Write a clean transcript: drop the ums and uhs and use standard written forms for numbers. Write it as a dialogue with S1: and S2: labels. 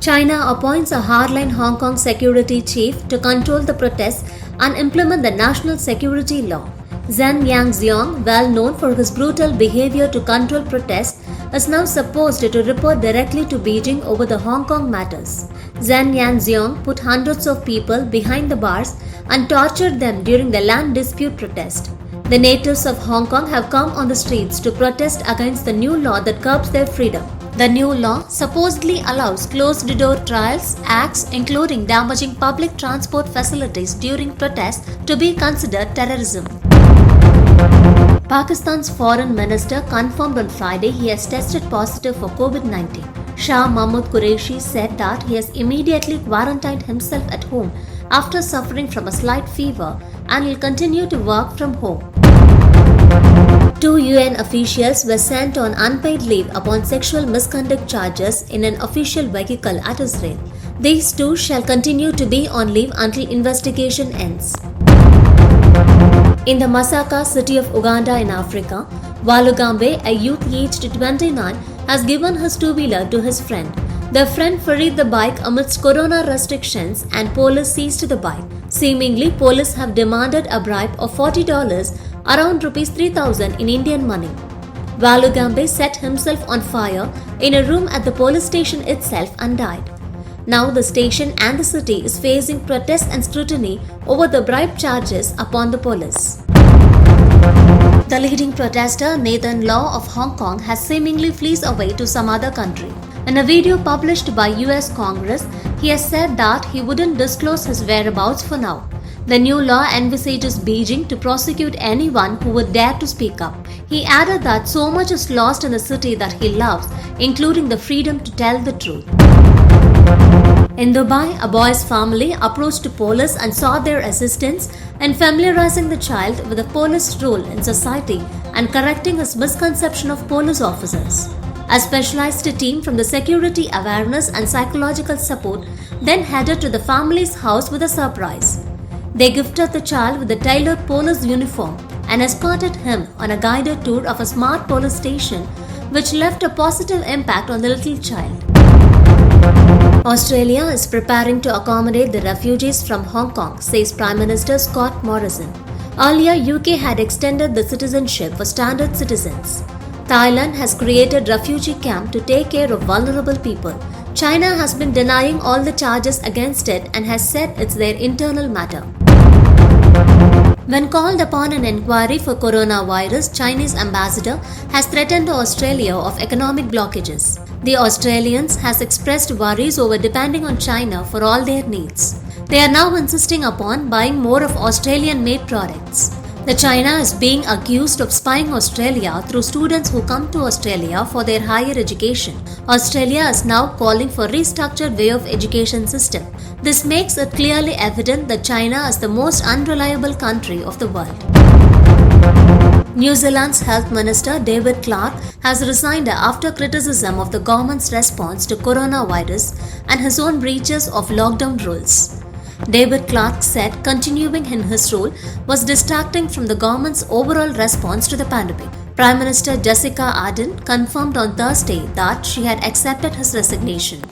S1: China appoints a hardline Hong Kong security chief to control the protests and implement the national security law. Zhang Yangxiong, well known for his brutal behavior to control protests, is now supposed to report directly to Beijing over the Hong Kong matters. Zhang Yangxiong put hundreds of people behind the bars and tortured them during the land dispute protest. The natives of Hong Kong have come on the streets to protest against the new law that curbs their freedom. The new law supposedly allows closed-door trials, acts including damaging public transport facilities during protests, to be considered terrorism. Pakistan's foreign minister confirmed on Friday he has tested positive for COVID-19. Shah Mahmood Qureshi said that he has immediately quarantined himself at home after suffering from a slight fever and will continue to work from home. 2 UN officials were sent on unpaid leave upon sexual misconduct charges in an official vehicle at Israel. These two shall continue to be on leave until investigation ends. In the Masaka city of Uganda in Africa, Walugambe, a youth aged 29, has given his two-wheeler to his friend. The friend ferried the bike amidst corona restrictions and police seized the bike. Seemingly, police have demanded a bribe of $40, around Rs 3,000 in Indian money. Walugambe set himself on fire in a room at the police station itself and died. Now the station and the city is facing protests and scrutiny over the bribe charges upon the police. The leading protester, Nathan Law of Hong Kong, has seemingly flees away to some other country. In a video published by US Congress, he has said that he wouldn't disclose his whereabouts for now. The new law envisages Beijing to prosecute anyone who would dare to speak up. He added that so much is lost in the city that he loves, including the freedom to tell the truth. In Dubai, a boy's family approached police and sought their assistance in familiarizing the child with the police role in society and correcting his misconception of police officers. A specialized team from the Security Awareness and Psychological Support then headed to the family's house with a surprise. They gifted the child with a tailored police uniform and escorted him on a guided tour of a smart police station, which left a positive impact on the little child. Australia is preparing to accommodate the refugees from Hong Kong, says Prime Minister Scott Morrison. Earlier, UK had extended the citizenship for standard citizens. Thailand has created refugee camp to take care of vulnerable people. China has been denying all the charges against it and has said it's their internal matter. When called upon an inquiry for coronavirus, Chinese ambassador has threatened Australia of economic blockages. The Australians has expressed worries over depending on China for all their needs. They are now insisting upon buying more of Australian-made products. The China is being accused of spying Australia through students who come to Australia for their higher education. Australia is now calling for a restructured way of education system. This makes it clearly evident that China is the most unreliable country of the world. New Zealand's Health Minister David Clark has resigned after criticism of the government's response to coronavirus and his own breaches of lockdown rules. David Clark said continuing in his role was distracting from the government's overall response to the pandemic. Prime Minister Jacinda Ardern confirmed on Thursday that she had accepted his resignation.